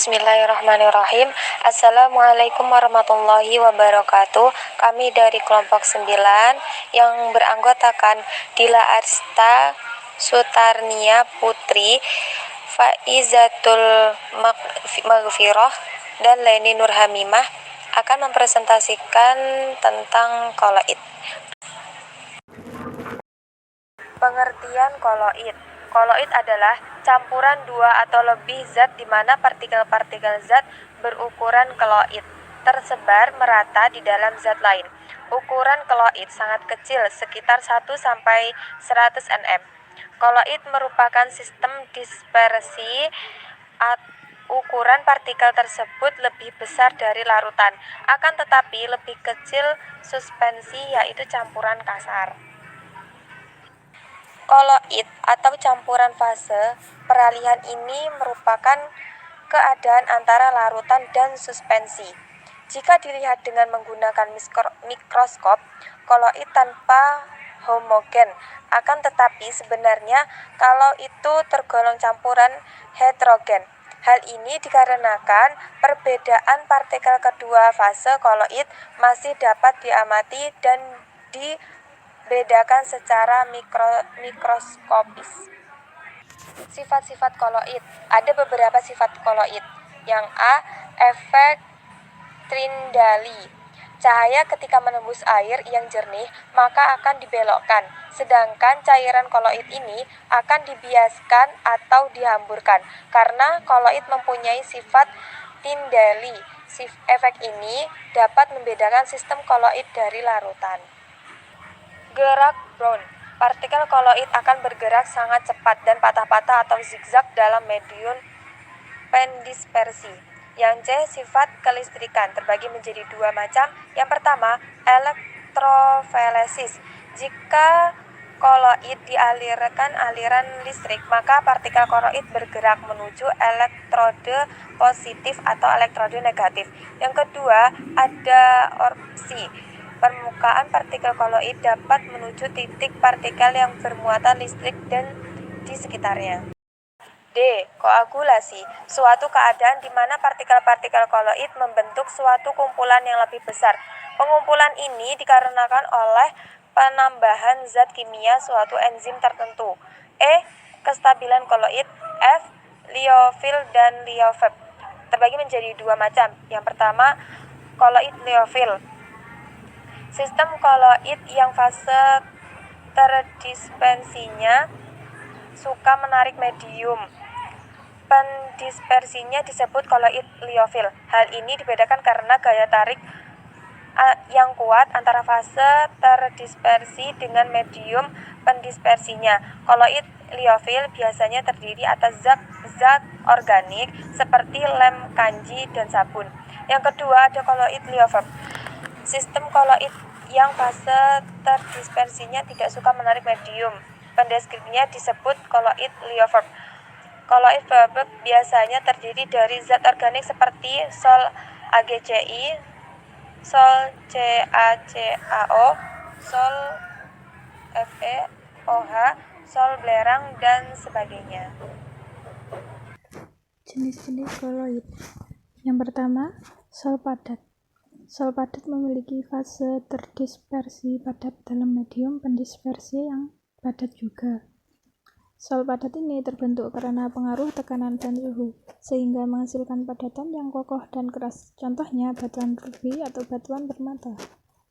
Bismillahirrahmanirrahim. Assalamualaikum warahmatullahi wabarakatuh. Kami dari kelompok 9 yang beranggotakan Dila Arsta, Sutarnia Putri, Faizatul Maghfirah, dan Leni Nurhamimah akan mempresentasikan tentang koloid. Pengertian koloid. Koloid adalah campuran dua atau lebih zat di mana partikel-partikel zat berukuran koloid tersebar merata di dalam zat lain. Ukuran koloid sangat kecil, sekitar 1 sampai 100 nm. Koloid merupakan sistem dispersi. Ukuran partikel tersebut lebih besar dari larutan, akan tetapi lebih kecil suspensi, yaitu campuran kasar. Koloid atau campuran fase peralihan ini merupakan keadaan antara larutan dan suspensi. Jika dilihat dengan menggunakan mikroskop, koloid tanpa homogen, akan tetapi sebenarnya kalau itu tergolong campuran heterogen. Hal ini dikarenakan perbedaan partikel kedua fase koloid masih dapat diamati dan dibedakan secara mikroskopis. Sifat-sifat koloid. Ada beberapa sifat koloid. Yang A. Efek Trindali. Cahaya ketika menembus air yang jernih maka akan dibelokkan, sedangkan cairan koloid ini akan dibiaskan atau dihamburkan karena koloid mempunyai sifat Trindali. Efek ini dapat membedakan sistem koloid dari larutan. Gerak Brown. Partikel koloid akan bergerak sangat cepat dan patah-patah atau zigzag dalam medium pendispersi. Yang C. Sifat kelistrikan terbagi menjadi dua macam. Yang pertama, elektrofelesis. Jika koloid dialirkan aliran listrik, maka partikel koloid bergerak menuju elektrode positif atau elektrode negatif. Yang kedua, ada opsi. Permukaan partikel koloid dapat menuju titik partikel yang bermuatan listrik dan di sekitarnya. D. Koagulasi. Suatu keadaan di mana partikel-partikel koloid membentuk suatu kumpulan yang lebih besar. Pengumpulan ini dikarenakan oleh penambahan zat kimia suatu enzim tertentu. E. Kestabilan koloid. F. Liofil dan liofeb. Terbagi menjadi dua macam. Yang pertama, koloid liofil. Sistem koloid yang fase terdispersinya suka menarik medium pendispersinya disebut koloid liofil. Hal ini dibedakan karena gaya tarik yang kuat antara fase terdispersi dengan medium pendispersinya. Koloid liofil biasanya terdiri atas zat organik seperti lem kanji dan sabun. Yang kedua, ada koloid liofeb. Sistem koloid yang fase terdispersinya tidak suka menarik medium pendispersinya disebut koloid liofeb. Koloid liofeb biasanya terdiri dari zat organik seperti sol AgCi, sol CaCaO, sol FeOH, sol belerang, dan sebagainya. Jenis-jenis koloid. Yang pertama, sol padat. Sol padat memiliki fase terdispersi padat dalam medium pendispersi yang padat juga. Sol padat ini terbentuk karena pengaruh tekanan dan suhu, sehingga menghasilkan padatan yang kokoh dan keras. Contohnya batuan rubi atau batuan permata.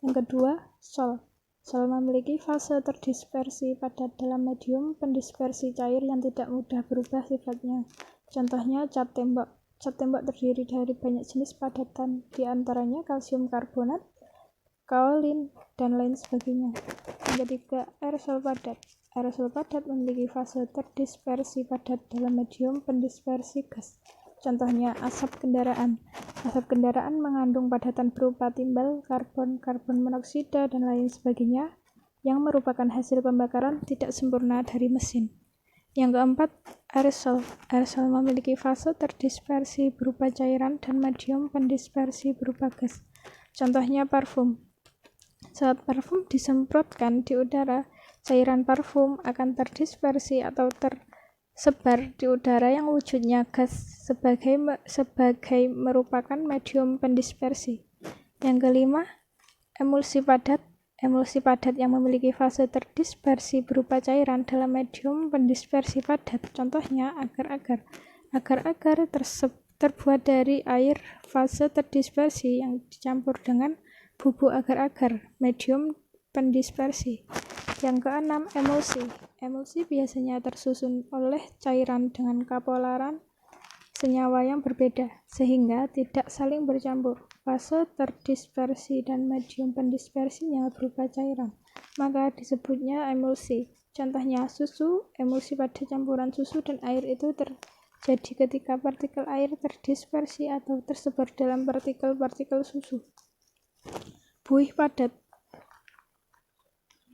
Yang kedua, sol. Sol memiliki fase terdispersi padat dalam medium pendispersi cair yang tidak mudah berubah sifatnya. Contohnya cat tembok. Cat tembok terdiri dari banyak jenis padatan, di antaranya kalsium karbonat, kaolin, dan lain sebagainya. Yang ketiga, aerosol padat. Aerosol padat memiliki fase terdispersi padat dalam medium pendispersi gas. Contohnya asap kendaraan. Asap kendaraan mengandung padatan berupa timbal, karbon monoksida, dan lain sebagainya yang merupakan hasil pembakaran tidak sempurna dari mesin. Yang keempat, aerosol. Aerosol memiliki fase terdispersi berupa cairan dan medium pendispersi berupa gas. Contohnya parfum. Saat parfum disemprotkan di udara, cairan parfum akan terdispersi atau tersebar di udara yang wujudnya gas sebagai merupakan medium pendispersi. Yang kelima, emulsi padat. Emulsi padat yang memiliki fase terdispersi berupa cairan dalam medium pendispersi padat. Contohnya agar-agar. Agar-agar terbuat dari air fase terdispersi yang dicampur dengan bubuk agar-agar, medium pendispersi. Yang keenam, emulsi. Emulsi biasanya tersusun oleh cairan dengan kapolaran senyawa yang berbeda, sehingga tidak saling bercampur. Fase terdispersi dan medium pendispersinya berupa cairan, maka disebutnya emulsi. Contohnya susu, emulsi pada campuran susu dan air itu terjadi ketika partikel air terdispersi atau tersebar dalam partikel-partikel susu. Buih padat.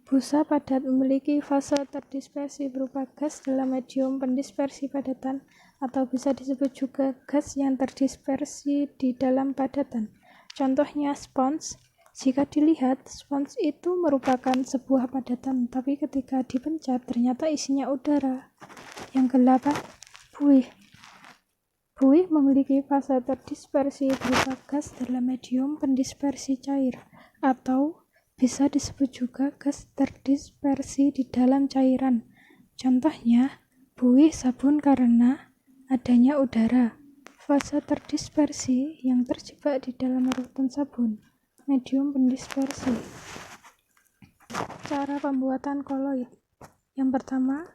Busa padat memiliki fase terdispersi berupa gas dalam medium pendispersi padatan, atau bisa disebut juga gas yang terdispersi di dalam padatan. Contohnya spons. Jika dilihat, spons itu merupakan sebuah padatan, tapi ketika dipencet ternyata isinya udara. Yang ke-8, buih. Buih memiliki fase terdispersi berupa gas dalam medium pendispersi cair, atau bisa disebut juga gas terdispersi di dalam cairan. Contohnya, buih sabun karena adanya udara. Fase terdispersi yang terjebak di dalam larutan sabun, medium pendispersi. Cara pembuatan koloid. Yang pertama,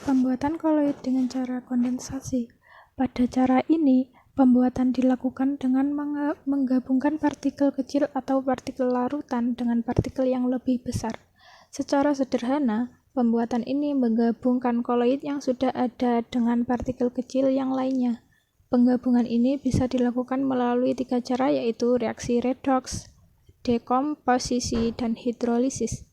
pembuatan koloid dengan cara kondensasi. Pada cara ini, pembuatan dilakukan dengan menggabungkan partikel kecil atau partikel larutan dengan partikel yang lebih besar. Secara sederhana, pembuatan ini menggabungkan koloid yang sudah ada dengan partikel kecil yang lainnya. Penggabungan ini bisa dilakukan melalui 3 cara, yaitu reaksi redoks, dekomposisi, dan hidrolisis.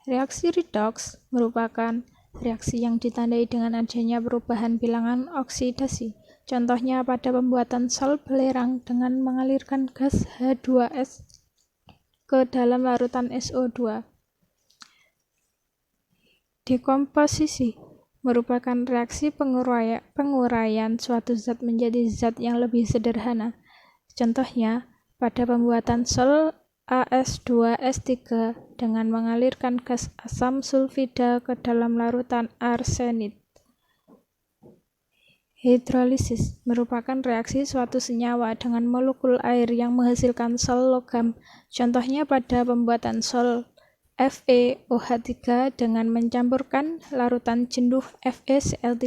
Reaksi redoks merupakan reaksi yang ditandai dengan adanya perubahan bilangan oksidasi. Contohnya pada pembuatan sal belerang dengan mengalirkan gas H2S ke dalam larutan SO2. Dekomposisi merupakan reaksi penguraian suatu zat menjadi zat yang lebih sederhana. Contohnya pada pembuatan sal AS2S3 dengan mengalirkan gas asam sulfida ke dalam larutan arsenid. Hidrolisis merupakan reaksi suatu senyawa dengan molekul air yang menghasilkan sal logam. Contohnya pada pembuatan sal FeOH3 dengan mencampurkan larutan jenuh FeCl3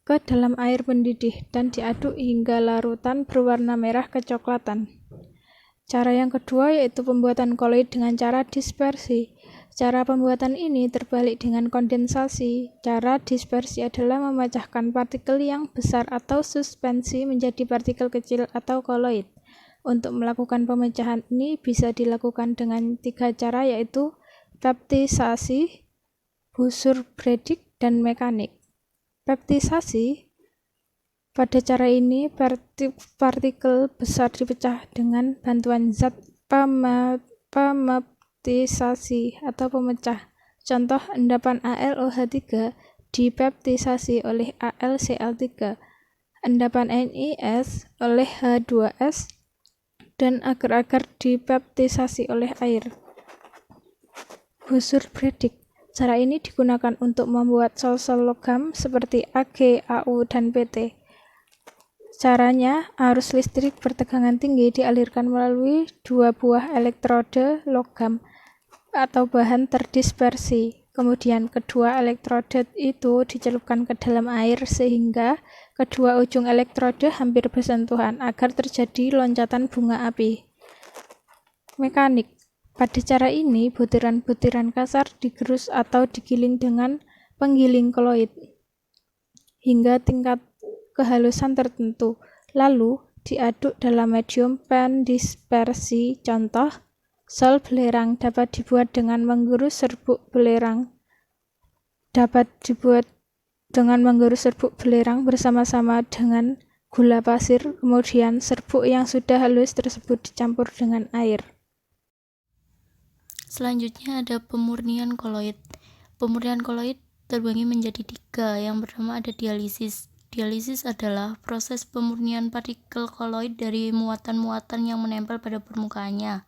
ke dalam air mendidih dan diaduk hingga larutan berwarna merah kecoklatan. Cara yang kedua yaitu pembuatan koloid dengan cara dispersi. Cara pembuatan ini terbalik dengan kondensasi. Cara dispersi adalah memecahkan partikel yang besar atau suspensi menjadi partikel kecil atau koloid. Untuk melakukan pemecahan ini bisa dilakukan dengan 3 cara, yaitu peptisasi, Bussur-Bredig, dan mekanik. Peptisasi. Pada cara ini, partikel besar dipecah dengan bantuan zat pemeptisasi atau pemecah. Contoh, endapan AlOH3 dipeptisasi oleh AlCl3, endapan NiS oleh H2S, dan agar-agar dipeptisasi oleh air. Bussur-Bredig. Cara ini digunakan untuk membuat sal-sal logam seperti Ag, Au, dan Pt. Caranya, arus listrik bertegangan tinggi dialirkan melalui 2 buah elektrode logam atau bahan terdispersi. Kemudian kedua elektrode itu dicelupkan ke dalam air sehingga kedua ujung elektrode hampir bersentuhan agar terjadi loncatan bunga api. Mekanik. Pada cara ini, butiran-butiran kasar digerus atau digiling dengan penggiling koloid hingga tingkat kehalusan tertentu, lalu diaduk dalam medium pendispersi. Contoh, sal belerang dapat dibuat dengan menggerus serbuk belerang bersama-sama dengan gula pasir, kemudian serbuk yang sudah halus tersebut dicampur dengan air. Selanjutnya ada pemurnian koloid. Pemurnian koloid terbagi menjadi 3. Yang pertama ada dialisis. Dialisis adalah proses pemurnian partikel koloid dari muatan-muatan yang menempel pada permukaannya.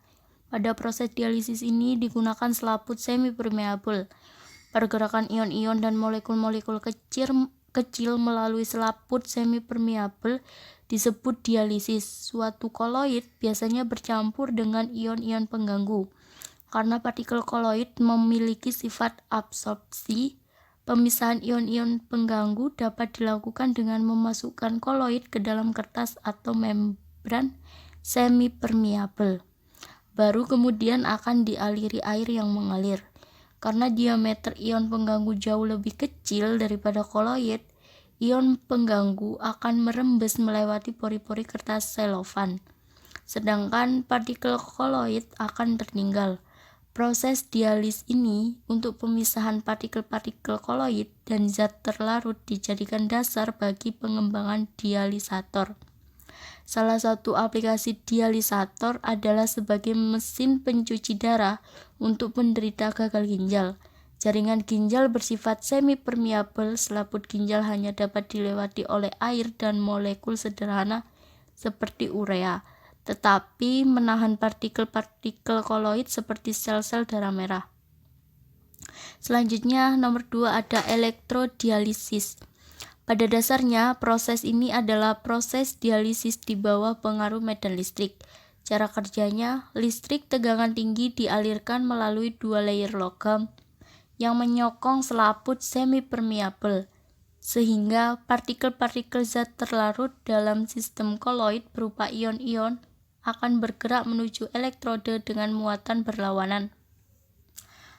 Pada proses dialisis ini digunakan selaput semi-permeabel. Pergerakan ion-ion dan molekul-molekul kecil melalui selaput semi-permeabel disebut dialisis. Suatu koloid biasanya bercampur dengan ion-ion pengganggu. Karena partikel koloid memiliki sifat absorpsi, pemisahan ion-ion pengganggu dapat dilakukan dengan memasukkan koloid ke dalam kertas atau membran semi-permeabel. Baru kemudian akan dialiri air yang mengalir. Karena diameter ion pengganggu jauh lebih kecil daripada koloid, ion pengganggu akan merembes melewati pori-pori kertas selofan. Sedangkan partikel koloid akan tertinggal. Proses dialisis ini untuk pemisahan partikel-partikel koloid dan zat terlarut dijadikan dasar bagi pengembangan dialisator. Salah satu aplikasi dialisator adalah sebagai mesin pencuci darah untuk penderita gagal ginjal. Jaringan ginjal bersifat semi-permeabel, selaput ginjal hanya dapat dilewati oleh air dan molekul sederhana seperti urea, tetapi menahan partikel-partikel koloid seperti sel-sel darah merah. Selanjutnya, nomor 2 ada elektrodialisis. Pada dasarnya, proses ini adalah proses dialisis di bawah pengaruh medan listrik. Cara kerjanya, listrik tegangan tinggi dialirkan melalui 2 layer logam yang menyokong selaput semi-permeabel, sehingga partikel-partikel zat terlarut dalam sistem koloid berupa ion-ion akan bergerak menuju elektrode dengan muatan berlawanan.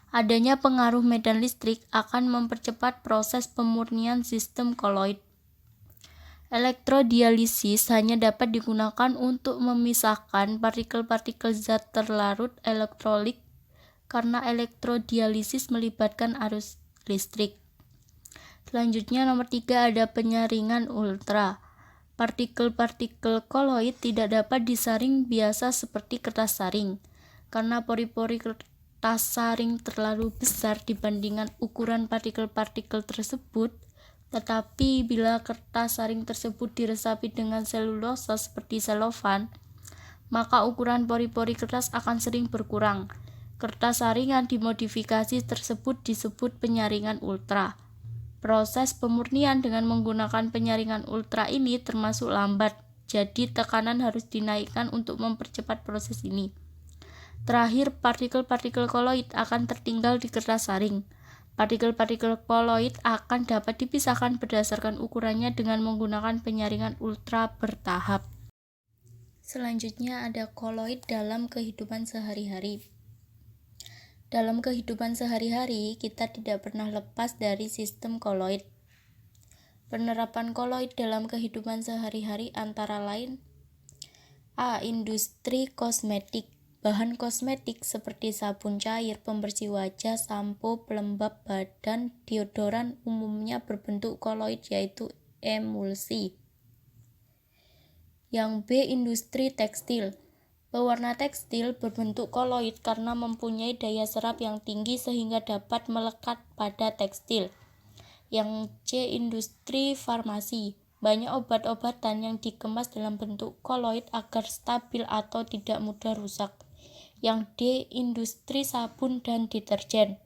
Adanya pengaruh medan listrik akan mempercepat proses pemurnian sistem koloid. Elektrodialisis hanya dapat digunakan untuk memisahkan partikel-partikel zat terlarut elektrolit karena elektrodialisis melibatkan arus listrik. Selanjutnya nomor 3 ada penyaringan ultra. Partikel-partikel koloid tidak dapat disaring biasa seperti kertas saring, karena pori-pori kertas saring terlalu besar dibandingkan ukuran partikel-partikel tersebut. Tetapi bila kertas saring tersebut diresapi dengan selulosa seperti selofan, maka ukuran pori-pori kertas akan sering berkurang. Kertas saring yang dimodifikasi tersebut disebut penyaringan ultra. Proses pemurnian dengan menggunakan penyaringan ultra ini termasuk lambat, jadi tekanan harus dinaikkan untuk mempercepat proses ini. Terakhir, partikel-partikel koloid akan tertinggal di kertas saring. Partikel-partikel koloid akan dapat dipisahkan berdasarkan ukurannya dengan menggunakan penyaringan ultra bertahap. Selanjutnya ada koloid dalam kehidupan sehari-hari. Dalam kehidupan sehari-hari, kita tidak pernah lepas dari sistem koloid. Penerapan koloid dalam kehidupan sehari-hari antara lain: A. Industri kosmetik. Bahan kosmetik seperti sabun cair, pembersih wajah, sampo, pelembab badan, deodoran umumnya berbentuk koloid yaitu emulsi. Yang B. Industri tekstil. Pewarna tekstil berbentuk koloid karena mempunyai daya serap yang tinggi sehingga dapat melekat pada tekstil. Yang C. Industri farmasi. Banyak obat-obatan yang dikemas dalam bentuk koloid agar stabil atau tidak mudah rusak. Yang D. Industri sabun dan deterjen.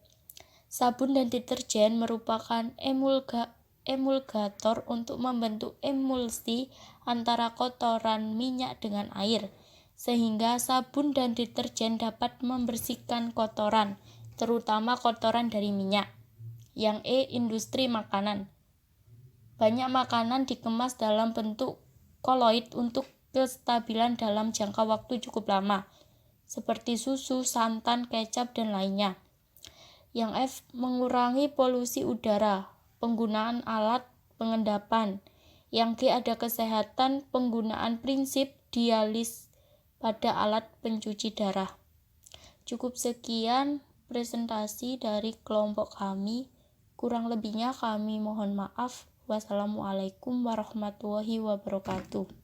Sabun dan deterjen merupakan emulgator untuk membentuk emulsi antara kotoran minyak dengan air, sehingga sabun dan deterjen dapat membersihkan kotoran, terutama kotoran dari minyak. Yang E. Industri makanan. Banyak makanan dikemas dalam bentuk koloid untuk kestabilan dalam jangka waktu cukup lama, seperti susu, santan, kecap, dan lainnya. Yang F. Mengurangi polusi udara, penggunaan alat pengendapan. Yang G. Ada kesehatan, penggunaan prinsip dialis pada alat pencuci darah. Cukup sekian presentasi dari kelompok kami. Kurang lebihnya kami mohon maaf. Wassalamualaikum warahmatullahi wabarakatuh.